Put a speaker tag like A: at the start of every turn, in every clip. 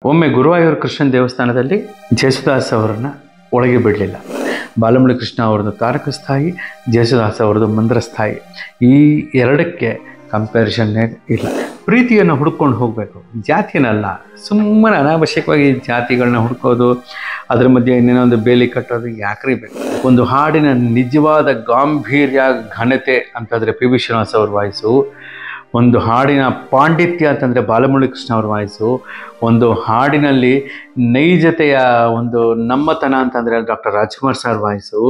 A: ಒಮ್ಮೆ ಗುರುವಾಯೂರು ಕೃಷ್ಣನ ದೇವಸ್ಥಾನದಲ್ಲಿ ಜೇಸುದಾಸ್ ಅವರನ್ನು ಒಳಗೆ ಬಿಡಲಿಲ್ಲ. ಬಾಲಮುರಳಿ ಕೃಷ್ಣ ಅವ್ರದ್ದು ತಾರಕಸ್ಥಾಯಿ, ಜೇಸುದಾಸ್ ಅವ್ರದ್ದು ಮಂದ್ರಸ್ಥಾಯಿ. ಈ ಎರಡಕ್ಕೆ ಕಂಪ್ಯಾರಿಸನ್ನೇ ಇಲ್ಲ. ಪ್ರೀತಿಯನ್ನು ಹುಡ್ಕೊಂಡು ಹೋಗಬೇಕು, ಜಾತಿನಲ್ಲ. ಸುಮ್ಮನೆ ಅನಾವಶ್ಯಕವಾಗಿ ಜಾತಿಗಳನ್ನ ಹುಡ್ಕೋದು, ಅದರ ಮಧ್ಯೆ ಇನ್ನೇನೋ ಒಂದು ಬೇಲಿ ಕಟ್ಟೋದು ಯಾಕ್ರಿ ಬೇಕು? ಒಂದು ಹಾಡಿನ ನಿಜವಾದ ಗಾಂಭೀರ್ಯ, ಘನತೆ ಅಂತಂದರೆ ಪಿ ಬಿ ಶ್ರೀನಿವಾಸ್ ಅವ್ರ ವಾಯ್ಸು. ಒಂದು ಹಾಡಿನ ಪಾಂಡಿತ್ಯ ಅಂತಂದರೆ ಬಾಲಮುರಳಿ ಕೃಷ್ಣ ಅವ್ರ ವಾಯ್ಸು. ಒಂದು ಹಾಡಿನಲ್ಲಿ ನೈಜತೆಯ ಒಂದು ನಮ್ಮತನ ಅಂತಂದರೆ ಡಾಕ್ಟರ್ ರಾಜ್ಕುಮಾರ್ ಸರ್ ವಾಯ್ಸು.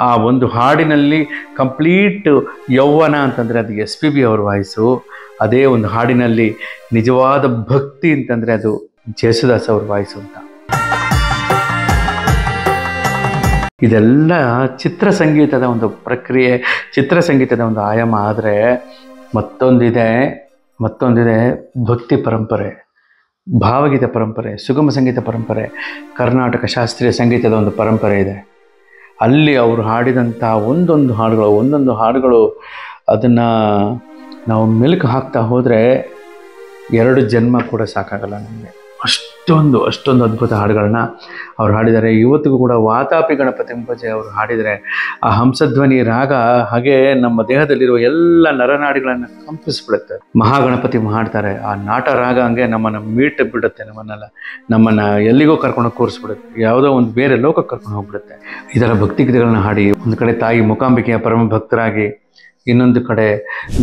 A: ಆ ಒಂದು ಹಾಡಿನಲ್ಲಿ ಕಂಪ್ಲೀಟ್ ಯೌವನ ಅಂತಂದರೆ ಅದು ಎಸ್ ಪಿ ಬಿ ಅವ್ರ ವಾಯ್ಸು. ಅದೇ ಒಂದು ಹಾಡಿನಲ್ಲಿ ನಿಜವಾದ ಭಕ್ತಿ ಅಂತಂದರೆ ಅದು ಜೇಸುದಾಸ್ ಅವ್ರ ವಾಯ್ಸು ಅಂತ. ಇದೆಲ್ಲ ಚಿತ್ರಸಂಗೀತದ ಒಂದು ಪ್ರಕ್ರಿಯೆ, ಚಿತ್ರಸಂಗೀತದ ಒಂದು ಆಯಾಮ. ಆದರೆ ಮತ್ತೊಂದಿದೆ ಭಕ್ತಿ ಪರಂಪರೆ, ಭಾವಗೀತೆ ಪರಂಪರೆ, ಸುಗಮ ಸಂಗೀತ ಪರಂಪರೆ, ಕರ್ನಾಟಕ ಶಾಸ್ತ್ರೀಯ ಸಂಗೀತದ ಒಂದು ಪರಂಪರೆ ಇದೆ. ಅಲ್ಲಿ ಅವರು ಹಾಡಿದಂಥ ಒಂದೊಂದು ಹಾಡುಗಳು ಅದನ್ನು ನಾವು ಮೆಲುಕು ಹಾಕ್ತಾ ಹೋದರೆ 2 ಜನ್ಮ ಕೂಡ ಸಾಕಾಗಲ್ಲ ನಮಗೆ. ಅಷ್ಟೊಂದು ಅದ್ಭುತ ಹಾಡುಗಳನ್ನ ಅವ್ರು ಹಾಡಿದ್ದಾರೆ. ಇವತ್ತಿಗೂ ಕೂಡ ವಾತಾಪಿ ಗಣಪತಿ ಪೂಜೆ ಅವರು ಹಾಡಿದರೆ ಆ ಹಂಸಧ್ವನಿ ರಾಗ ಹಾಗೆ ನಮ್ಮ ದೇಹದಲ್ಲಿರುವ ಎಲ್ಲ ನರನಾಡಿಗಳನ್ನು ಕಂಪಿಸ್ಬಿಡುತ್ತೆ. ಮಹಾಗಣಪತಿ ಹಾಡ್ತಾರೆ, ಆ ನಾಟ ರಾಗ ಹಂಗೆ ನಮ್ಮನ್ನು ಮೀಟು ಬಿಡುತ್ತೆ, ನಮ್ಮನ್ನು ಎಲ್ಲಿಗೋ ಕರ್ಕೊಂಡು ಕೂರಿಸ್ಬಿಡುತ್ತೆ, ಯಾವುದೋ ಒಂದು ಬೇರೆ ಲೋಕಕ್ಕೆ ಕರ್ಕೊಂಡು ಹೋಗ್ಬಿಡುತ್ತೆ. ಇದರ ಭಕ್ತಿಗೀತೆಗಳನ್ನ ಹಾಡಿ ಒಂದು ಕಡೆ ತಾಯಿ ಮೂಕಾಂಬಿಕೆಯ ಪರಮ ಭಕ್ತರಾಗಿ, ಇನ್ನೊಂದು ಕಡೆ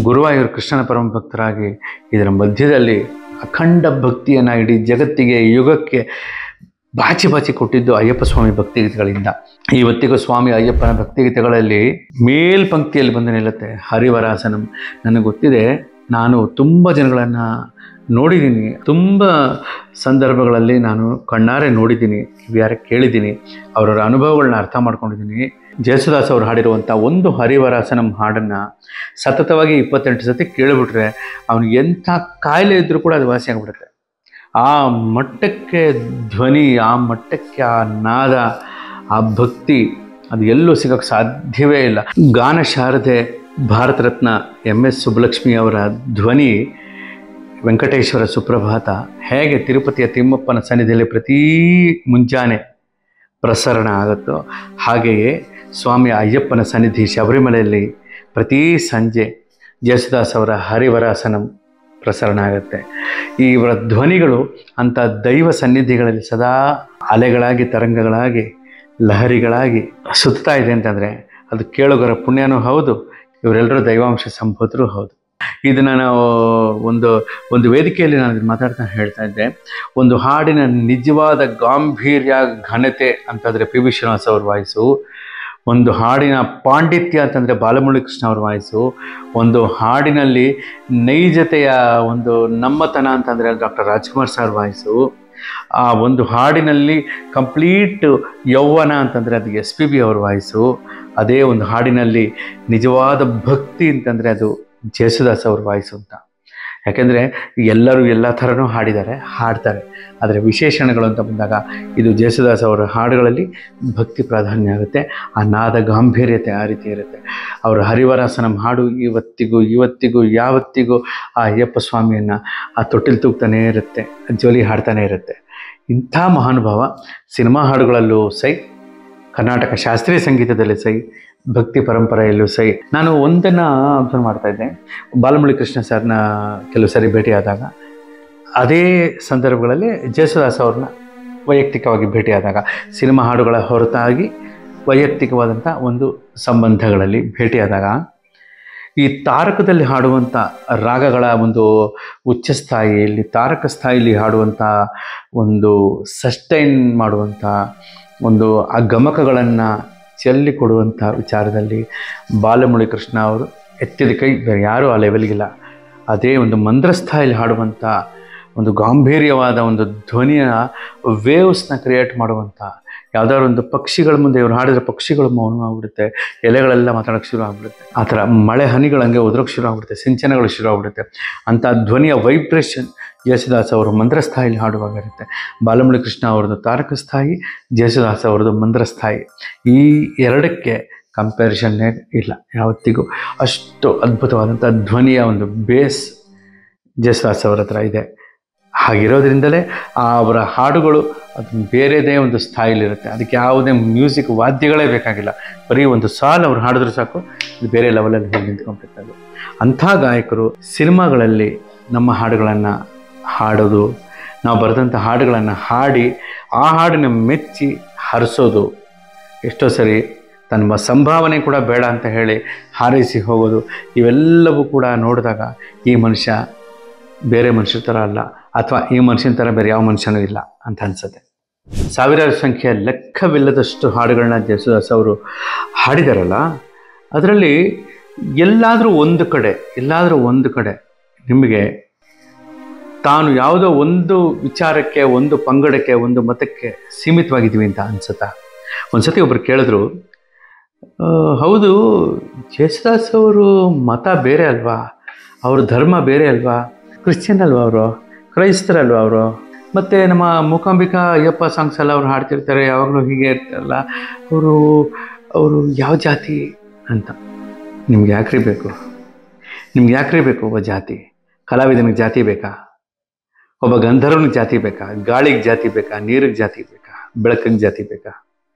A: ಗುರುವಾಯೂರು ಕೃಷ್ಣನ ಪರಮ ಭಕ್ತರಾಗಿ, ಇದರ ಮಧ್ಯದಲ್ಲಿ ಅಖಂಡ ಭಕ್ತಿಯನ್ನು ಇಡೀ ಜಗತ್ತಿಗೆ, ಯುಗಕ್ಕೆ ಬಾಚಿ ಕೊಟ್ಟಿದ್ದು ಅಯ್ಯಪ್ಪ ಸ್ವಾಮಿ ಭಕ್ತಿಗೀತೆಗಳಿಂದ. ಇವತ್ತಿಗೂ ಸ್ವಾಮಿ ಅಯ್ಯಪ್ಪನ ಭಕ್ತಿಗೀತೆಗಳಲ್ಲಿ ಮೇಲ್ಪಂಕ್ತಿಯಲ್ಲಿ ಬಂದು ನಿಲ್ಲುತ್ತೆ ಹರಿವರಾಸನಂ. ನನಗೆ ಗೊತ್ತಿದೆ, ನಾನು ತುಂಬ ಜನಗಳನ್ನು ನೋಡಿದ್ದೀನಿ, ತುಂಬ ಸಂದರ್ಭಗಳಲ್ಲಿ ನಾನು ಕಣ್ಣಾರೆ ನೋಡಿದ್ದೀನಿ, ಕಿವಿಯಾರೆ ಕೇಳಿದ್ದೀನಿ, ಅವರ ಅನುಭವಗಳನ್ನ ಅರ್ಥ ಮಾಡ್ಕೊಂಡಿದ್ದೀನಿ. ಜೇಸುದಾಸ್ ಅವರು ಹಾಡಿರುವಂಥ ಒಂದು ಹರಿವರಾಸನಂ ಹಾಡನ್ನು ಸತತವಾಗಿ 28 ಸತಿ ಕೇಳಿಬಿಟ್ರೆ ಅವನಿಗೆ ಎಂಥ ಕಾಯಿಲೆ ಇದ್ದರೂ ಕೂಡ ಅದು ವಾಸಿ ಆಗಿಬಿಡುತ್ತೆ. ಆ ಮಟ್ಟಕ್ಕೆ ಧ್ವನಿ, ಆ ಮಟ್ಟಕ್ಕೆ ಆ ನಾದ, ಆ ಭಕ್ತಿ ಅದು ಎಲ್ಲೂ ಸಿಗೋಕ್ಕೆ ಸಾಧ್ಯವೇ ಇಲ್ಲ. ಗಾನ ಶಾರದೆ ಭಾರತ ರತ್ನ MS ಸುಬ್ಬಲಕ್ಷ್ಮಿ ಅವರ ಧ್ವನಿ, ವೆಂಕಟೇಶ್ವರ ಸುಪ್ರಭಾತ ಹೇಗೆ ತಿರುಪತಿಯ ತಿಮ್ಮಪ್ಪನ ಸನ್ನಿಧಿಯಲ್ಲಿ ಪ್ರತಿ ಮುಂಜಾನೆ ಪ್ರಸರಣ ಆಗುತ್ತೋ, ಹಾಗೆಯೇ ಸ್ವಾಮಿ ಅಯ್ಯಪ್ಪನ ಸನ್ನಿಧಿ ಶಬರಿಮಲೆಯಲ್ಲಿ ಪ್ರತಿ ಸಂಜೆ ಜೇಸುದಾಸ್ ಅವರ ಹರಿವರಾಸನಂ ಪ್ರಸರಣ ಆಗುತ್ತೆ. ಇವರ ಧ್ವನಿಗಳು ಅಂಥ ದೈವ ಸನ್ನಿಧಿಗಳಲ್ಲಿ ಸದಾ ಅಲೆಗಳಾಗಿ, ತರಂಗಗಳಾಗಿ, ಲಹರಿಗಳಾಗಿ ಸುತ್ತಾ ಇದೆ ಅಂತಂದರೆ ಅದು ಕೇಳುಗರ ಪುಣ್ಯನೂ ಹೌದು, ಇವರೆಲ್ಲರೂ ದೈವಾಂಶ ಸಂಭೂತರೂ ಹೌದು. ಇದನ್ನು ನಾವು ಒಂದು ವೇದಿಕೆಯಲ್ಲಿ ನಾನು ಮಾತಾಡ್ತಾ ಹೇಳ್ತಾ ಇದ್ದೆ. ಒಂದು ಹಾಡಿನ ನಿಜವಾದ ಗಾಂಭೀರ್ಯ, ಘನತೆ ಅಂತಂದರೆ ಪಿ ಬಿ ಶ್ರೀನಿವಾಸ್ ಅವ್ರ ವಾಯ್ಸು. ಒಂದು ಹಾಡಿನ ಪಾಂಡಿತ್ಯ ಅಂತಂದರೆ ಬಾಲಮುರಳಿ ಕೃಷ್ಣ ಅವ್ರ ವಾಯ್ಸು. ಒಂದು ಹಾಡಿನಲ್ಲಿ ನೈಜತೆಯ ಒಂದು ನಮ್ಮತನ ಅಂತಂದರೆ ಡಾಕ್ಟರ್ ರಾಜ್ಕುಮಾರ್ ಸರ್ ವಾಯ್ಸು. ಆ ಒಂದು ಹಾಡಿನಲ್ಲಿ ಕಂಪ್ಲೀಟ್ ಯೌವನ ಅಂತಂದರೆ ಅದು ಎಸ್ ಪಿ ಬಿ ಅವ್ರ ವಾಯ್ಸು. ಅದೇ ಒಂದು ಹಾಡಿನಲ್ಲಿ ನಿಜವಾದ ಭಕ್ತಿ ಅಂತಂದರೆ ಅದು ಜೇಸುದಾಸ್ ಅವ್ರ ವಾಯ್ಸು ಅಂತ. ಯಾಕೆಂದರೆ ಎಲ್ಲರೂ ಎಲ್ಲ ಥರನೂ ಹಾಡ್ತಾರೆ, ಆದರೆ ವಿಶೇಷಣಗಳು ಅಂತ ಬಂದಾಗ ಇದು ಜೇಸುದಾಸ್ ಅವರ ಹಾಡುಗಳಲ್ಲಿ ಭಕ್ತಿ ಪ್ರಾಧಾನ್ಯ ಆಗುತ್ತೆ. ಆ ನಾದ ಗಾಂಭೀರ್ಯತೆ ಆ ರೀತಿ ಇರುತ್ತೆ. ಅವರ ಹರಿವರಾಸನಂ ಹಾಡು ಇವತ್ತಿಗೂ ಯಾವತ್ತಿಗೂ ಆ ಅಯ್ಯಪ್ಪ ಸ್ವಾಮಿಯನ್ನು ಆ ತೊಟ್ಟಿಲು ತೂಗ್ತಾನೇ ಇರುತ್ತೆ, ಜೋಲಿ ಹಾಡ್ತಾನೆ ಇರುತ್ತೆ. ಇಂಥ ಮಹಾನುಭಾವ ಸಿನಿಮಾ ಹಾಡುಗಳಲ್ಲೂ ಸೈ, ಕರ್ನಾಟಕ ಶಾಸ್ತ್ರೀಯ ಸಂಗೀತದಲ್ಲಿ ಸೈ, ಭಕ್ತಿ ಪರಂಪರೆಯಲ್ಲೂ ಸೈ. ನಾನು ಒಂದನ್ನು ಅಬ್ಸರ್ವ್ ಮಾಡ್ತಾಯಿದ್ದೆ, ಬಾಲಮುರಳಿ ಕೃಷ್ಣ ಸರ್ನ ಕೆಲವು ಸರಿ ಭೇಟಿಯಾದಾಗ, ಅದೇ ಸಂದರ್ಭಗಳಲ್ಲಿ ಜೇಸುದಾಸ್ ಅವ್ರನ್ನ ವೈಯಕ್ತಿಕವಾಗಿ ಭೇಟಿಯಾದಾಗ, ಸಿನಿಮಾ ಹಾಡುಗಳ ಹೊರತಾಗಿ ವೈಯಕ್ತಿಕವಾದಂಥ ಒಂದು ಸಂಬಂಧಗಳಲ್ಲಿ ಭೇಟಿಯಾದಾಗ, ಈ ತಾರಕದಲ್ಲಿ ಹಾಡುವಂಥ ರಾಗಗಳ ಒಂದು ಉಚ್ಚಸ್ಥಾಯಿಯಲ್ಲಿ, ತಾರಕ ಸ್ಥಾಯಿಯಲ್ಲಿ ಹಾಡುವಂಥ ಒಂದು ಸಸ್ಟೈನ್ ಮಾಡುವಂಥ ಒಂದು ಆ ಗಮಕಗಳನ್ನು ಚೆಲ್ಲಿ ಕೊಡುವಂಥ ವಿಚಾರದಲ್ಲಿ ಬಾಲಮುರಳಿ ಕೃಷ್ಣ ಅವರು ಎತ್ತಿದ ಕೈ ಬೇರೆ ಯಾರೂ ಆ ಲೆವೆಲ್ಗಿಲ್ಲ. ಅದೇ ಒಂದು ಮಂದ್ರಸ್ಥಾಯಿಲಿ ಹಾಡುವಂಥ ಒಂದು ಗಾಂಭೀರ್ಯವಾದ ಒಂದು ಧ್ವನಿಯ ವೇವ್ಸ್ನ ಕ್ರಿಯೇಟ್ ಮಾಡುವಂಥ ಯಾವುದಾದ್ರು ಒಂದು ಪಕ್ಷಿಗಳ ಮುಂದೆ ಇವರು ಹಾಡಿದ್ರೆ ಪಕ್ಷಿಗಳು ಮೌನವಾಗಿಬಿಡುತ್ತೆ, ಎಲೆಗಳೆಲ್ಲ ಮಾತಾಡೋಕ್ಕೆ ಶುರು ಆಗಿಬಿಡುತ್ತೆ. ಆ ಥರ ಮಳೆ ಹನಿಗಳು ಹಂಗೆ ಉದುರೋಕ್ಕೆ ಶುರು ಆಗಿಬಿಡುತ್ತೆ, ಸಿಂಚನಗಳು ಶುರು ಆಗಿಬಿಡುತ್ತೆ. ಅಂಥ ಧ್ವನಿಯ ವೈಬ್ರೇಷನ್ ಜೇಸುದಾಸ್ ಅವರು ಮಂದ್ರಸ್ಥಾಯಿಲಿ ಹಾಡುವಾಗ ಇರುತ್ತೆ. ಬಾಲಮುರಳಿ ಕೃಷ್ಣ ಅವ್ರದ್ದು ತಾರಕಸ್ಥಾಯಿ, ಜೇಸುದಾಸ್ ಅವ್ರದ್ದು ಮಂದ್ರಸ್ಥಾಯಿ. ಈ ಎರಡಕ್ಕೆ ಕಂಪ್ಯಾರಿಸನ್ನೇ ಇಲ್ಲ ಯಾವತ್ತಿಗೂ. ಅಷ್ಟು ಅದ್ಭುತವಾದಂಥ ಧ್ವನಿಯ ಒಂದು ಬೇಸ್ ಜೇಸುದಾಸ್ ಅವರ ಹತ್ರ ಇದೆ. ಹಾಗಿರೋದ್ರಿಂದಲೇ ಅವರ ಹಾಡುಗಳು ಅದು ಬೇರೆದೇ ಒಂದು ಸ್ಟೈಲಿರುತ್ತೆ. ಅದಕ್ಕೆ ಯಾವುದೇ ಮ್ಯೂಸಿಕ್ ವಾದ್ಯಗಳೇ ಬೇಕಾಗಿಲ್ಲ, ಬರೀ ಒಂದು ಸಾಲು ಅವ್ರು ಹಾಡಿದ್ರು ಸಾಕು, ಇದು ಬೇರೆ ಲೆವೆಲಲ್ಲಿ ಹೋಗಿ ನಿಂತ್ಕೊಂಡ್ಬಿಡ್ತಾರೆ. ಅಂಥ ಗಾಯಕರು ಸಿನಿಮಾಗಳಲ್ಲಿ ನಮ್ಮ ಹಾಡುಗಳನ್ನು ಹಾಡೋದು, ನಾವು ಬರೆದಂಥ ಹಾಡುಗಳನ್ನು ಹಾಡಿ ಆ ಹಾಡಿನ ಮೆಚ್ಚಿ ಹರಿಸೋದು, ಎಷ್ಟೋ ಸರಿ ತನ್ನ ಸಂಭಾವನೆ ಕೂಡ ಬೇಡ ಅಂತ ಹೇಳಿ ಹಾರೈಸಿ ಹೋಗೋದು, ಇವೆಲ್ಲವೂ ಕೂಡ ನೋಡಿದಾಗ ಈ ಮನುಷ್ಯ ಬೇರೆ ಮನುಷ್ಯರ ಥರ ಅಲ್ಲ, ಅಥವಾ ಈ ಮನುಷ್ಯನ ಥರ ಬೇರೆ ಯಾವ ಮನುಷ್ಯನೂ ಇಲ್ಲ ಅಂತ ಅನಿಸುತ್ತೆ. ಸಾವಿರಾರು ಸಂಖ್ಯೆಯ ಲೆಕ್ಕವಿಲ್ಲದಷ್ಟು ಹಾಡುಗಳನ್ನ ಜೇಸುದಾಸ್ ಅವರು ಹಾಡಿದಾರಲ್ಲ, ಅದರಲ್ಲಿ ಎಲ್ಲಾದರೂ ಒಂದು ಕಡೆ ನಿಮಗೆ ತಾನು ಯಾವುದೋ ಒಂದು ವಿಚಾರಕ್ಕೆ, ಒಂದು ಪಂಗಡಕ್ಕೆ, ಒಂದು ಮತಕ್ಕೆ ಸೀಮಿತವಾಗಿದ್ದೀವಿ ಅಂತ ಅನ್ಸುತ್ತಾ? ಒಂದು ಸತಿ ಒಬ್ಬರು ಕೇಳಿದ್ರು, ಹೌದು ಜೇಸುದಾಸ್ ಅವರು ಮತ ಬೇರೆ ಅಲ್ವಾ, ಅವ್ರ ಧರ್ಮ ಬೇರೆ ಅಲ್ವಾ, ಕ್ರಿಶ್ಚಿಯನ್ ಅಲ್ವಾ ಅವರು, ಕ್ರೈಸ್ತರಲ್ವ ಅವರು, ಮತ್ತು ನಮ್ಮ ಮೂಕಾಂಬಿಕಾ ಅಯ್ಯಪ್ಪ ಸಾಂಗ್ಸ್ ಎಲ್ಲ ಅವ್ರು ಹಾಡ್ತಿರ್ತಾರೆ, ಯಾವಾಗಲೂ ಹೀಗೆ ಇರ್ತಾರಲ್ಲ, ಅವರು ಯಾವ ಜಾತಿ ಅಂತ. ನಿಮ್ಗೆ ಯಾಕ್ರಿ ಬೇಕು ಒಬ್ಬ ಜಾತಿ? ಕಲಾವಿದನಿಗೆ ಜಾತಿ ಬೇಕಾ? ಒಬ್ಬ ಗಂಧರ್ವನಿಗೆ ಜಾತಿ ಬೇಕಾ? ಗಾಳಿಗೆ ಜಾತಿ ಬೇಕಾ? ನೀರಿಗೆ ಜಾತಿ ಬೇಕಾ? ಬೆಳಕಿಗೆ ಜಾತಿ ಬೇಕಾ?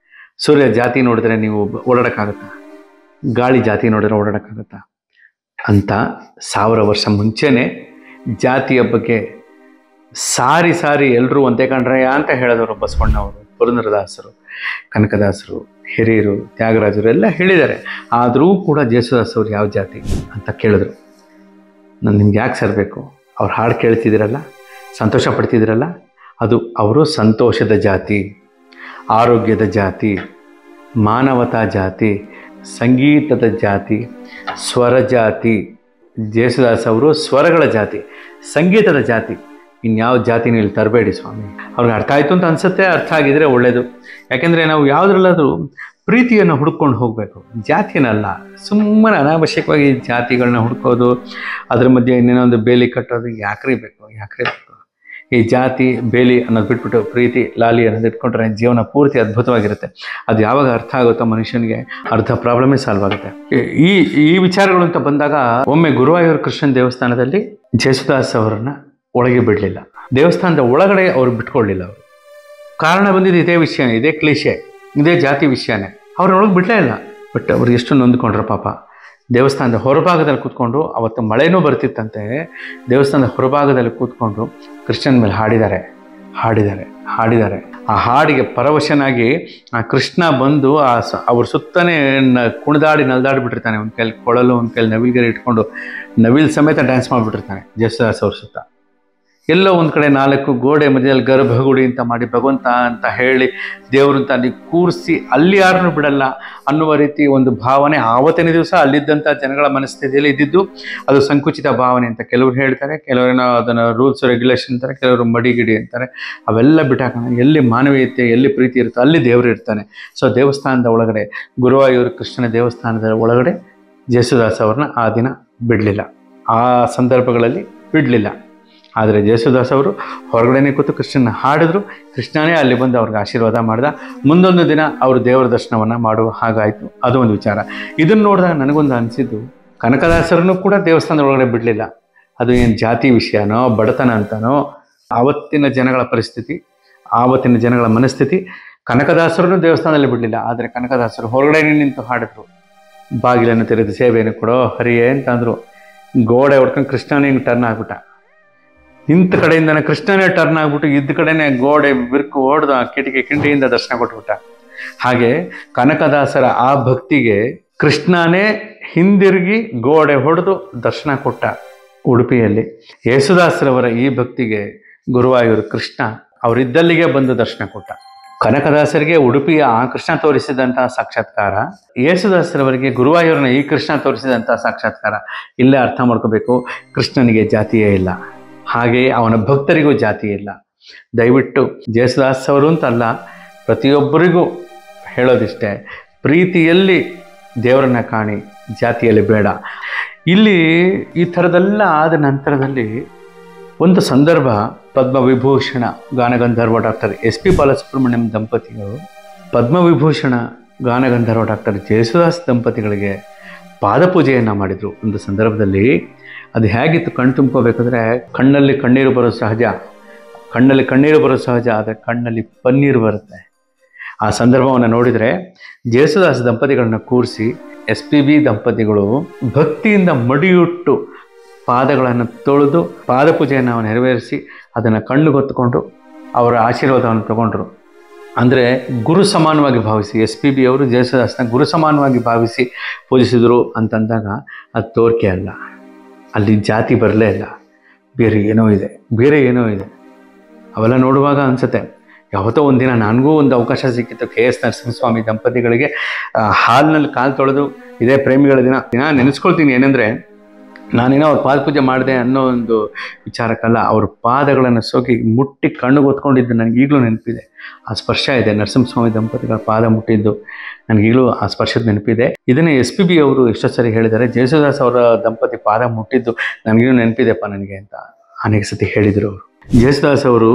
A: ಸೂರ್ಯ ಜಾತಿ ನೋಡಿದ್ರೆ ನೀವು ಓಡಾಡೋಕ್ಕಾಗತ್ತಾ? ಗಾಳಿ ಜಾತಿ ನೋಡಿದ್ರೆ ಓಡಾಡೋಕ್ಕಾಗತ್ತಾ? ಅಂತ 1000 ವರ್ಷ ಮುಂಚೆನೇ ಜಾತಿಯ ಬಗ್ಗೆ ಸಾರಿ ಎಲ್ಲರೂ ಒಂದೇ ಕಂಡ್ರಯ್ಯ ಅಂತ ಹೇಳಿದವರು ಬಸವಣ್ಣವರು, ಪುರಂದರದಾಸರು, ಕನಕದಾಸರು, ಹಿರಿಯರು, ತ್ಯಾಗರಾಜರು ಎಲ್ಲ ಹೇಳಿದ್ದಾರೆ. ಆದರೂ ಕೂಡ ಜೇಸುದಾಸ್ ಅವರು ಯಾವ ಜಾತಿ ಅಂತ ಕೇಳಿದ್ರು. ನಾನು ನಿಮ್ಗೆ ಯಾಕೆ ಸೇರಬೇಕು? ಅವ್ರು ಹಾಡು ಕೇಳ್ತಿದ್ದೀರಲ್ಲ, ಸಂತೋಷ ಪಡ್ತಿದ್ದೀರಲ್ಲ, ಅದು ಅವರು ಸಂತೋಷದ ಜಾತಿ, ಆರೋಗ್ಯದ ಜಾತಿ, ಮಾನವತಾ ಜಾತಿ, ಸಂಗೀತದ ಜಾತಿ, ಸ್ವರ ಜಾತಿ. ಜೇಸುದಾಸ್ ಅವರು ಸ್ವರಗಳ ಜಾತಿ, ಸಂಗೀತದ ಜಾತಿ. ಇನ್ಯಾವ ಜಾತಿನೂ ಇಲ್ಲಿ ತರಬೇಡಿ ಸ್ವಾಮಿ. ಅವ್ರಿಗೆ ಅರ್ಥ ಆಯಿತು ಅಂತ ಅನಿಸುತ್ತೆ, ಅರ್ಥ ಆಗಿದ್ರೆ ಒಳ್ಳೆಯದು. ಯಾಕೆಂದರೆ ನಾವು ಯಾವುದ್ರಲ್ಲಾದರೂ ಪ್ರೀತಿಯನ್ನು ಹುಡ್ಕೊಂಡು ಹೋಗಬೇಕು, ಜಾತಿಯನ್ನಲ್ಲ. ಸುಮ್ಮನೆ ಅನಾವಶ್ಯಕವಾಗಿ ಜಾತಿಗಳನ್ನ ಹುಡ್ಕೋದು, ಅದ್ರ ಮಧ್ಯೆ ಇನ್ನೇನೋ ಒಂದು ಬೇಲಿ ಕಟ್ಟೋದು ಯಾಕ್ರಿ ಬೇಕು? ಈ ಜಾತಿ ಬೇಲಿ ಅನ್ನೋದು ಬಿಟ್ಬಿಟ್ಟು ಪ್ರೀತಿ ಲಾಲಿ ಅನ್ನೋದು ಇಟ್ಕೊಂಡ್ರೆ ಜೀವನ ಪೂರ್ತಿ ಅದ್ಭುತವಾಗಿರುತ್ತೆ. ಅದು ಯಾವಾಗ ಅರ್ಥ ಆಗುತ್ತೋ ಮನುಷ್ಯನಿಗೆ ಅರ್ಧ ಪ್ರಾಬ್ಲಮೇ ಸಾಲ್ವ್ ಆಗುತ್ತೆ. ಈ ವಿಚಾರಗಳು ಅಂತ ಬಂದಾಗ ಒಮ್ಮೆ ಗುರುವಾಯೂರು ಕೃಷ್ಣನ ದೇವಸ್ಥಾನದಲ್ಲಿ ಜೇಸುದಾಸ್ ಅವರನ್ನ ಒಳಗೆ ಬಿಡಲಿಲ್ಲ, ದೇವಸ್ಥಾನದ ಒಳಗಡೆ ಅವ್ರು ಬಿಟ್ಕೊಳ್ಳಿಲ್ಲ. ಅವರು ಕಾರಣ ಬಂದಿದ್ದು ಇದೇ ವಿಷಯ, ಇದೇ ಕ್ಲೀಶೆ, ಇದೇ ಜಾತಿ ವಿಷಯನೇ. ಅವ್ರನ್ನೊಳಗೆ ಬಿಡಲೇ ಇಲ್ಲ. ಬಟ್ ಅವ್ರು ಎಷ್ಟು ನೊಂದ್ಕೊಂಡ್ರು ಪಾಪ. ದೇವಸ್ಥಾನದ ಹೊರಭಾಗದಲ್ಲಿ ಕೂತ್ಕೊಂಡು, ಅವತ್ತು ಮಳೆನೂ ಬರ್ತಿತ್ತಂತೆ, ದೇವಸ್ಥಾನದ ಹೊರಭಾಗದಲ್ಲಿ ಕೂತ್ಕೊಂಡು ಕೃಷ್ಣನ ಮೇಲೆ ಹಾಡಿದ್ದಾರೆ. ಆ ಹಾಡಿಗೆ ಪರವಶನಾಗಿ ಆ ಕೃಷ್ಣ ಬಂದು ಅವ್ರ ಸುತ್ತನೇ ಕುಣಿದಾಡಿ ನಲ್ದಾಡಿಬಿಟ್ಟಿರ್ತಾನೆ. ಒಂದು ಕೈಲಿ ಕೊಳಲು, ಒಂದು ಕೈಲಿ ನವಿಲ್ಗೆರೆ ಇಟ್ಕೊಂಡು ನವಿಲ್ ಸಮೇತ ಡ್ಯಾನ್ಸ್ ಮಾಡಿಬಿಟ್ಟಿರ್ತಾನೆ ಜೇಸುದಾಸ್ ಅವ್ರ ಸುತ್ತ. ಎಲ್ಲೋ ಒಂದು ಕಡೆ 4 ಗೋಡೆ ಮಧ್ಯದಲ್ಲಿ ಗರ್ಭಗುಡಿ ಅಂತ ಮಾಡಿ ಭಗವಂತ ಅಂತ ಹೇಳಿ ದೇವ್ರಂತ ಅಲ್ಲಿ ಕೂರಿಸಿ ಅಲ್ಲಿ ಯಾರನ್ನೂ ಬಿಡಲ್ಲ ಅನ್ನುವ ರೀತಿ ಒಂದು ಭಾವನೆ ಆವತ್ತಿನ ದಿವಸ ಅಲ್ಲಿದ್ದಂಥ ಜನಗಳ ಮನಸ್ಥಿತಿಯಲ್ಲಿ ಇದ್ದಿದ್ದು. ಅದು ಸಂಕುಚಿತ ಭಾವನೆ ಅಂತ ಕೆಲವರು ಹೇಳ್ತಾರೆ, ಕೆಲವರೇನೋ ಅದನ್ನು ರೂಲ್ಸ್ ರೆಗ್ಯುಲೇಷನ್ ಅಂತಾರೆ, ಕೆಲವರು ಮಡಿಗಿಡಿ ಅಂತಾರೆ. ಅವೆಲ್ಲ ಬಿಟ್ಟಾಕೋಣ. ಎಲ್ಲಿ ಮಾನವೀಯತೆ, ಎಲ್ಲಿ ಪ್ರೀತಿ ಇರುತ್ತೋ ಅಲ್ಲಿ ದೇವರು ಇರ್ತಾನೆ. ಸೊ ದೇವಸ್ಥಾನದ ಒಳಗಡೆ, ಗುರುವಾಯೂರು ಕೃಷ್ಣನ ದೇವಸ್ಥಾನದ ಒಳಗಡೆ ಜೇಸುದಾಸ್ ಅವ್ರನ್ನ ಆ ದಿನ ಬಿಡಲಿಲ್ಲ, ಆ ಸಂದರ್ಭಗಳಲ್ಲಿ ಬಿಡಲಿಲ್ಲ. ಆದರೆ ಜೇಸುದಾಸ್ ಅವರು ಹೊರಗಡೆನೇ ಕೂತು ಕೃಷ್ಣನ ಹಾಡಿದ್ರು. ಕೃಷ್ಣನೇ ಅಲ್ಲಿ ಬಂದು ಅವ್ರಿಗೆ ಆಶೀರ್ವಾದ ಮಾಡ್ದ. ಮುಂದೊಂದು ದಿನ ಅವರು ದೇವರ ದರ್ಶನವನ್ನು ಮಾಡುವ ಹಾಗಾಯಿತು. ಅದು ಒಂದು ವಿಚಾರ. ಇದನ್ನು ನೋಡಿದಾಗ ನನಗೊಂದು ಅನಿಸಿದ್ದು, ಕನಕದಾಸರನ್ನು ಕೂಡ ದೇವಸ್ಥಾನದ ಒಳಗಡೆ ಬಿಡಲಿಲ್ಲ. ಅದು ಏನು ಜಾತಿ ವಿಷಯನೋ ಬಡತನ ಅಂತನೋ, ಆವತ್ತಿನ ಜನಗಳ ಪರಿಸ್ಥಿತಿ, ಆವತ್ತಿನ ಜನಗಳ ಮನಸ್ಥಿತಿ. ಕನಕದಾಸರನ್ನು ದೇವಸ್ಥಾನದಲ್ಲಿ ಬಿಡಲಿಲ್ಲ, ಆದರೆ ಕನಕದಾಸರು ಹೊರಗಡೆ ನಿಂತು ಹಾಡಿದ್ರು. ಬಾಗಿಲನ್ನು ತೆರೆದು ಸೇವೆಯನ್ನು ಕೊಡೋ ಹರಿಯೇ ಅಂತಂದರು. ಗೋಡೆ ಹೊಡ್ಕೊಂಡು ಕೃಷ್ಣನೇ ಹಿಂಗೆ ಟರ್ನ್ ಆಗ್ಬಿಟ್ಟ. ನಿಂತ ಕಡೆಯಿಂದನೇ ಕೃಷ್ಣನೇ ಟರ್ನ್ ಆಗ್ಬಿಟ್ಟು ಇದ್ದ ಕಡೆನೇ ಗೋಡೆ ಬಿರುಕು ಹೊಡೆದು ಆ ಕಿಂಡಿಯಿಂದ ದರ್ಶನ ಕೊಟ್ಬಿಟ್ಟ. ಹಾಗೆ ಕನಕದಾಸರ ಆ ಭಕ್ತಿಗೆ ಕೃಷ್ಣನೇ ಹಿಂದಿರುಗಿ ಗೋಡೆ ಹೊಡೆದು ದರ್ಶನ ಕೊಟ್ಟ ಉಡುಪಿಯಲ್ಲಿ. ಯೇಸುದಾಸರವರ ಈ ಭಕ್ತಿಗೆ ಗುರುವಾಯೂರು ಕೃಷ್ಣ ಅವರಿದ್ದಲ್ಲಿಗೆ ಬಂದು ದರ್ಶನ ಕೊಟ್ಟ. ಕನಕದಾಸರಿಗೆ ಉಡುಪಿಯ ಆ ಕೃಷ್ಣ ತೋರಿಸಿದಂತಹ ಸಾಕ್ಷಾತ್ಕಾರ, ಯೇಸುದಾಸರವರಿಗೆ ಗುರುವಾಯೂರಿನ ಈ ಕೃಷ್ಣ ತೋರಿಸಿದಂತಹ ಸಾಕ್ಷಾತ್ಕಾರ. ಇಲ್ಲೇ ಅರ್ಥ ಮಾಡ್ಕೋಬೇಕು, ಕೃಷ್ಣನಿಗೆ ಜಾತಿಯೇ ಇಲ್ಲ, ಹಾಗೆಯೇ ಅವನ ಭಕ್ತರಿಗೂ ಜಾತಿ ಇಲ್ಲ. ದಯವಿಟ್ಟು ಜೇಸುದಾಸ್ ಅವರು ಅಂತಲ್ಲ, ಪ್ರತಿಯೊಬ್ಬರಿಗೂ ಹೇಳೋದಿಷ್ಟೇ, ಪ್ರೀತಿಯಲ್ಲಿ ದೇವರನ್ನ ಕಾಣಿ, ಜಾತಿಯಲ್ಲಿ ಬೇಡ. ಇಲ್ಲಿ ಈ ಥರದೆಲ್ಲ ಆದ ನಂತರದಲ್ಲಿ ಒಂದು ಸಂದರ್ಭ, ಪದ್ಮವಿಭೂಷಣ ಗಾನಗಂಧರ್ವ ಡಾಕ್ಟರ್ SP ಬಾಲಸುಬ್ರಹ್ಮಣ್ಯಂ ದಂಪತಿಗಳು ಪದ್ಮವಿಭೂಷಣ ಗಾನಗಂಧರ್ವ ಡಾಕ್ಟರ್ ಜೇಸುದಾಸ್ ದಂಪತಿಗಳಿಗೆ ಪಾದಪೂಜೆಯನ್ನು ಮಾಡಿದರು. ಒಂದು ಸಂದರ್ಭದಲ್ಲಿ ಅದು ಹೇಗಿತ್ತು ಕಣ್ಣು ತುಂಬ್ಕೋಬೇಕಾದ್ರೆ, ಕಣ್ಣಲ್ಲಿ ಕಣ್ಣೀರು ಬರೋದು ಸಹಜ. ಕಣ್ಣಲ್ಲಿ ಕಣ್ಣೀರು ಬರೋ ಸಹಜ, ಆದರೆ ಕಣ್ಣಲ್ಲಿ ಪನ್ನೀರು ಬರುತ್ತೆ. ಆ ಸಂದರ್ಭವನ್ನು ನೋಡಿದರೆ ಜೇಸುದಾಸ್ ದಂಪತಿಗಳನ್ನ ಕೂರಿಸಿ SPB ದಂಪತಿಗಳು ಭಕ್ತಿಯಿಂದ ಮಡಿಯುಟ್ಟು ಪಾದಗಳನ್ನು ತೊಳೆದು ಪಾದಪೂಜೆಯನ್ನು ನೆರವೇರಿಸಿ ಅದನ್ನು ಕಣ್ಣು ಹೊತ್ತುಕೊಂಡು ಅವರ ಆಶೀರ್ವಾದವನ್ನು ತಗೊಂಡ್ರು. ಅಂದರೆ ಗುರು ಸಮಾನವಾಗಿ ಭಾವಿಸಿ SPB ಅವರು ಜೇಸುದಾಸ್ನ ಗುರು ಸಮಾನವಾಗಿ ಭಾವಿಸಿ ಪೂಜಿಸಿದರು ಅಂತಂದಾಗ ಅದು ತೋರಿಕೆ ಅಲ್ಲ, ಅಲ್ಲಿ ಜಾತಿ ಬರಲೇ ಇಲ್ಲ, ಬೇರೆ ಏನೋ ಇದೆ. ಅವೆಲ್ಲ ನೋಡುವಾಗ ಅನಿಸುತ್ತೆ, ಯಾವತ್ತೋ ಒಂದಿನ ನನಗೂ ಒಂದು ಅವಕಾಶ ಸಿಕ್ಕಿತ್ತು KS ನರಸಿಂಹಸ್ವಾಮಿ ದಂಪತಿಗಳಿಗೆ ಹಾಲಿನಲ್ಲಿ ಕಾಲು ತೊಳೆದು ಇದೇ ಪ್ರೇಮಿಗಳ ದಿನ ನೆನೆಸ್ಕೊಳ್ತೀನಿ. ಏನಂದರೆ ನಾನೇನೋ ಅವ್ರ ಪಾದಪೂಜೆ ಮಾಡಿದೆ ಅನ್ನೋ ಒಂದು ವಿಚಾರಕ್ಕಲ್ಲ, ಅವ್ರ ಪಾದಗಳನ್ನು ಸೋಕಿ ಮುಟ್ಟಿ ಕಣ್ಣು ಹೊತ್ಕೊಂಡಿದ್ದು ನನಗೆ ಈಗಲೂ ನೆನಪಿದೆ. ಆ ಸ್ಪರ್ಶ ಇದೆ, ನರಸಿಂಹಸ್ವಾಮಿ ದಂಪತಿಗಳ ಪಾದ ಮುಟ್ಟಿದ್ದು ನನಗೀಗಲೂ ಆ ಸ್ಪರ್ಶದ ನೆನಪಿದೆ. ಇದನ್ನೇ SPB ಅವರು ಎಷ್ಟೋ ಸರಿ ಹೇಳಿದ್ದಾರೆ, ಜೇಸುದಾಸ್ ಅವರ ದಂಪತಿ ಪಾದ ಮುಟ್ಟಿದ್ದು ನನಗೀಗಲೂ ನೆನಪಿದೆಪ್ಪ ನನಗೆ ಅಂತ ಅನೇಕ ಸತಿ ಹೇಳಿದರು ಅವರು. ಜೇಸುದಾಸ್ ಅವರು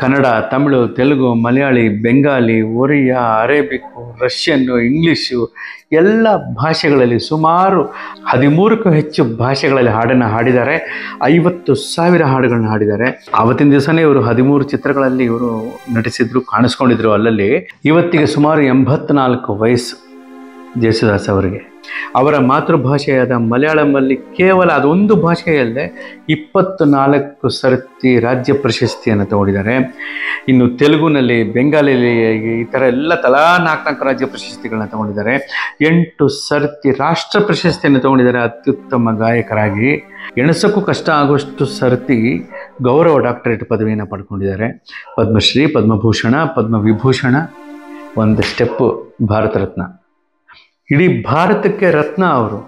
A: ಕನ್ನಡ, ತಮಿಳು, ತೆಲುಗು, ಮಲಯಾಳಿ, ಬೆಂಗಾಲಿ, ಒರಿಯಾ, ಅರೇಬಿಕ್ಕು, ರಷ್ಯನ್ನು, ಇಂಗ್ಲೀಷು ಎಲ್ಲ ಭಾಷೆಗಳಲ್ಲಿ ಸುಮಾರು 13ಕ್ಕೂ ಹೆಚ್ಚು ಭಾಷೆಗಳಲ್ಲಿ ಹಾಡನ್ನು ಹಾಡಿದ್ದಾರೆ. 50,000 ಹಾಡುಗಳನ್ನ ಹಾಡಿದ್ದಾರೆ. ಆವತ್ತಿನ ದಿವಸನೇ ಇವರು 13 ಚಿತ್ರಗಳಲ್ಲಿ ಇವರು ನಟಿಸಿದ್ರು, ಕಾಣಿಸ್ಕೊಂಡಿದ್ರು. ಅಲ್ಲಲ್ಲಿ ಇವತ್ತಿಗೆ ಸುಮಾರು 84 ವಯಸ್ಸು ಜೇಸುದಾಸ್ ಅವರಿಗೆ. ಅವರ ಮಾತೃಭಾಷೆಯಾದ ಮಲಯಾಳಂನಲ್ಲಿ ಕೇವಲ ಅದೊಂದು ಭಾಷೆಯಲ್ಲದೆ 24 ಸರ್ತಿ ರಾಜ್ಯ ಪ್ರಶಸ್ತಿಯನ್ನು ತಗೊಂಡಿದ್ದಾರೆ. ಇನ್ನು ತೆಲುಗುನಲ್ಲಿ, ಬೆಂಗಾಲಿಯಲ್ಲಿ ಈ ಥರ ಎಲ್ಲ ತಲಾ 4 ರಾಜ್ಯ ಪ್ರಶಸ್ತಿಗಳನ್ನ ತಗೊಂಡಿದ್ದಾರೆ. 8 ಸರ್ತಿ ರಾಷ್ಟ್ರ ಪ್ರಶಸ್ತಿಯನ್ನು ತಗೊಂಡಿದ್ದಾರೆ ಅತ್ಯುತ್ತಮ ಗಾಯಕರಾಗಿ. ಎಣಸಕ್ಕೂ ಕಷ್ಟ ಆಗುವಷ್ಟು ಸರ್ತಿ ಗೌರವ ಡಾಕ್ಟರೇಟ್ ಪದವಿಯನ್ನು ಪಡ್ಕೊಂಡಿದ್ದಾರೆ. ಪದ್ಮಶ್ರೀ, ಪದ್ಮಭೂಷಣ, ಪದ್ಮವಿಭೂಷಣ, ಒಂದು ಸ್ಟೆಪ್ಪು ಭಾರತ ರತ್ನ. ಇಡೀ ಭಾರತಕ್ಕೆ ರತ್ನ ಅವರು.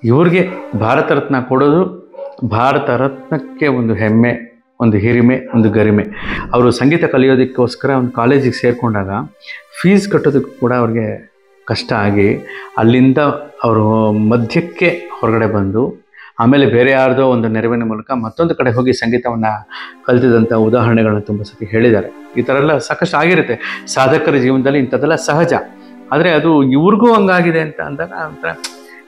A: ಇವ್ರಿಗೆ ಭಾರತ ರತ್ನ ಕೊಡೋದು ಭಾರತ ರತ್ನಕ್ಕೆ ಒಂದು ಹೆಮ್ಮೆ, ಒಂದು ಹಿರಿಮೆ, ಒಂದು ಗರಿಮೆ. ಅವರು ಸಂಗೀತ ಕಲಿಯೋದಕ್ಕೋಸ್ಕರ ಒಂದು ಕಾಲೇಜಿಗೆ ಸೇರಿಕೊಂಡಾಗ ಫೀಸ್ ಕಟ್ಟೋದಕ್ಕೆ ಕೂಡ ಅವ್ರಿಗೆ ಕಷ್ಟ ಆಗಿ ಅಲ್ಲಿಂದ ಅವರು ಮಧ್ಯಕ್ಕೆ ಹೊರಗಡೆ ಬಂದು ಆಮೇಲೆ ಬೇರೆ ಯಾರ್ದೋ ಒಂದು ನೆರವಿನ ಮೂಲಕ ಮತ್ತೊಂದು ಕಡೆ ಹೋಗಿ ಸಂಗೀತವನ್ನು ಕಲಿತಿದ್ದಂಥ ಉದಾಹರಣೆಗಳನ್ನ ತುಂಬ ಸತಿ ಹೇಳಿದ್ದಾರೆ. ಈ ಥರ ಎಲ್ಲ ಸಾಕಷ್ಟು ಆಗಿರುತ್ತೆ ಸಾಧಕರ ಜೀವನದಲ್ಲಿ, ಇಂಥದ್ದೆಲ್ಲ ಸಹಜ. ಆದರೆ ಅದು ಇವ್ರಿಗೂ ಹಂಗಾಗಿದೆ ಅಂತ ಅಂದಾಗ ಒಂಥರ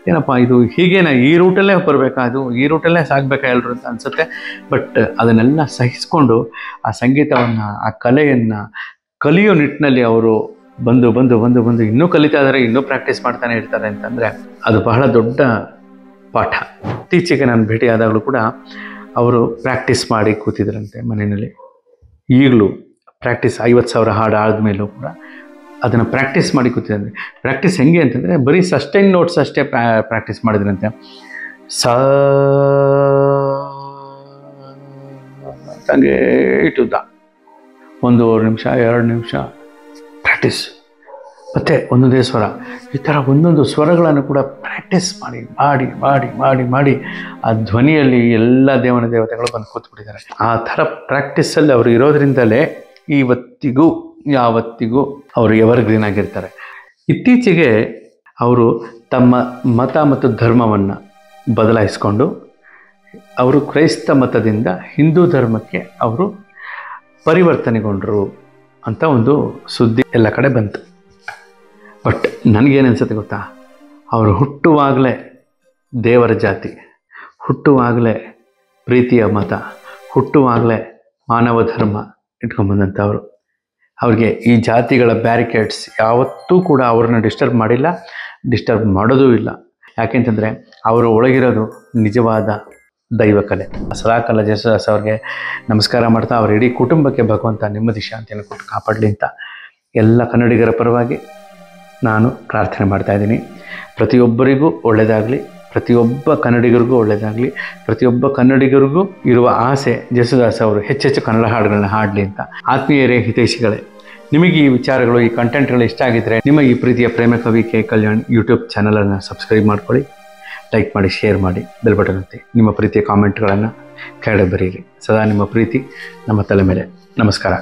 A: ಏನಪ್ಪ ಇದು ಹೀಗೇನ, ಈ ರೂಟಲ್ಲೇ ಬರಬೇಕಾ, ಅದು ಈ ರೂಟಲ್ಲೇ ಸಾಗಬೇಕಾ ಎಲ್ಲರೂ ಅಂತ ಅನಿಸುತ್ತೆ. ಬಟ್ ಅದನ್ನೆಲ್ಲ ಸಹಿಸ್ಕೊಂಡು ಆ ಸಂಗೀತವನ್ನು, ಆ ಕಲೆಯನ್ನು ಕಲಿಯೋ ನಿಟ್ಟಿನಲ್ಲಿ ಅವರು ಬಂದು ಬಂದು ಬಂದು ಬಂದು ಇನ್ನೂ ಕಲಿತಾ ಇದ್ದಾರೆ, ಇನ್ನೂ ಪ್ರಾಕ್ಟೀಸ್ ಮಾಡ್ತಾನೆ ಇರ್ತಾರೆ ಅಂತಂದರೆ ಅದು ಬಹಳ ದೊಡ್ಡ ಪಾಠ. ಇತ್ತೀಚೆಗೆ ನಾನು ಭೇಟಿಯಾದಾಗಲೂ ಕೂಡ ಅವರು ಪ್ರಾಕ್ಟೀಸ್ ಮಾಡಿ ಕೂತಿದ್ರಂತೆ ಮನೆಯಲ್ಲಿ. ಈಗಲೂ ಪ್ರಾಕ್ಟೀಸ್ 50,000 ಹಾಡು ಆದಮೇಲೂ ಕೂಡ ಅದನ್ನು ಪ್ರಾಕ್ಟೀಸ್ ಮಾಡಿ ಕೂತಿದ್ದಾರೆ. ಪ್ರಾಕ್ಟೀಸ್ ಹೆಂಗೆ ಅಂತಂದರೆ ಬರೀ ಸಸ್ಟೈನ್ ನೋಟ್ಸ್ ಅಷ್ಟೇ ಪ್ರಾಕ್ಟೀಸ್ ಮಾಡಿದ್ರಂತೆ. ಹಂಗೆ ಇಟ್ಟುದ್ದ 1.5 ನಿಮಿಷ 2 ನಿಮಿಷ ಪ್ರಾಕ್ಟೀಸ್, ಮತ್ತು ಒಂದೊಂದೇ ಸ್ವರ, ಈ ಥರ ಒಂದೊಂದು ಸ್ವರಗಳನ್ನು ಕೂಡ ಪ್ರಾಕ್ಟೀಸ್ ಮಾಡಿ ಮಾಡಿ ಮಾಡಿ ಮಾಡಿ ಮಾಡಿ ಆ ಧ್ವನಿಯಲ್ಲಿ ಎಲ್ಲ ದೇವತೆಗಳು ಬಂದು ಕೂತ್ಬಿಟ್ಟಿದ್ದಾರೆ. ಆ ಥರ ಪ್ರಾಕ್ಟೀಸಲ್ಲಿ ಅವರು ಇರೋದ್ರಿಂದಲೇ ಇವತ್ತಿಗೂ ಯಾವತ್ತಿಗೂ ಅವರು ಎವರ್ಗ್ರೀನ್ ಆಗಿರ್ತಾರೆ. ಇತ್ತೀಚೆಗೆ ಅವರು ತಮ್ಮ ಮತ ಮತ್ತು ಧರ್ಮವನ್ನು ಬದಲಾಯಿಸಿಕೊಂಡು ಅವರು ಕ್ರೈಸ್ತ ಮತದಿಂದ ಹಿಂದೂ ಧರ್ಮಕ್ಕೆ ಅವರು ಪರಿವರ್ತನೆಗೊಂಡರು ಅಂತ ಒಂದು ಸುದ್ದಿ ಎಲ್ಲ ಕಡೆ ಬಂತು. ಬಟ್ ನನಗೇನು ಅನ್ಸುತ್ತೆ ಗೊತ್ತಾ, ಅವರು ಹುಟ್ಟುವಾಗಲೇ ದೇವರ ಜಾತಿ, ಹುಟ್ಟುವಾಗಲೇ ಪ್ರೀತಿಯ ಮತ, ಹುಟ್ಟುವಾಗಲೇ ಮಾನವ ಧರ್ಮ ಇಟ್ಕೊಂಡ್ಬಂದಂಥವರು. ಅವ್ರಿಗೆ ಈ ಜಾತಿಗಳ ಬ್ಯಾರಿಕೇಡ್ಸ್ ಯಾವತ್ತೂ ಕೂಡ ಅವ್ರನ್ನ ಡಿಸ್ಟರ್ಬ್ ಮಾಡಿಲ್ಲ, ಡಿಸ್ಟರ್ಬ್ ಮಾಡೋದೂ ಇಲ್ಲ. ಯಾಕೆಂತಂದರೆ ಅವರು ಒಳಗಿರೋದು ನಿಜವಾದ ದೈವ ಕಲೆ. ಸದಾಕಾಲ ಜೇಸುದಾಸ್ ಅವ್ರಿಗೆ ನಮಸ್ಕಾರ ಮಾಡ್ತಾ ಅವ್ರ ಇಡೀ ಕುಟುಂಬಕ್ಕೆ ಭಗವಂತ ನೆಮ್ಮದಿ ಶಾಂತಿಯನ್ನು ಕೊಟ್ಟು ಕಾಪಾಡಲಿ ಅಂತ ಎಲ್ಲ ಕನ್ನಡಿಗರ ಪರವಾಗಿ ನಾನು ಪ್ರಾರ್ಥನೆ ಮಾಡ್ತಾಯಿದ್ದೀನಿ. ಪ್ರತಿಯೊಬ್ಬರಿಗೂ ಒಳ್ಳೆಯದಾಗಲಿ, ಪ್ರತಿಯೊಬ್ಬ ಕನ್ನಡಿಗರಿಗೂ ಒಳ್ಳೆಯದಾಗಲಿ. ಪ್ರತಿಯೊಬ್ಬ ಕನ್ನಡಿಗರಿಗೂ ಇರುವ ಆಸೆ ಜೇಸುದಾಸ್ ಅವರು ಹೆಚ್ಚೆಚ್ಚು ಕನ್ನಡ ಹಾಡುಗಳನ್ನ ಹಾಡಲಿ ಅಂತ. ಆತ್ಮೀಯರೇ, ಹಿತೈಷಿಗಳೇ, ನಿಮಗೆ ಈ ವಿಚಾರಗಳು, ಈ ಕಂಟೆಂಟ್ಗಳು ಇಷ್ಟ ಆಗಿದ್ದರೆ ನಿಮ್ಮ ಈ ಪ್ರೀತಿಯ ಪ್ರೇಮ ಕವಿ ಕೆ ಕಲ್ಯಾಣ್ ಯೂಟ್ಯೂಬ್ ಚಾನಲನ್ನು ಸಬ್ಸ್ಕ್ರೈಬ್ ಮಾಡ್ಕೊಳ್ಳಿ, ಲೈಕ್ ಮಾಡಿ, ಶೇರ್ ಮಾಡಿ, ಬೆಲ್ ಬಟನ್ ಒತ್ತಿ. ನಿಮ್ಮ ಪ್ರೀತಿಯ ಕಾಮೆಂಟ್ಗಳನ್ನು ಕೆಳಗಡೆ ಬರೀರಿ. ಸದಾ ನಿಮ್ಮ ಪ್ರೀತಿ ನಮ್ಮ ತಲೆ ಮೇಲೆ. ನಮಸ್ಕಾರ.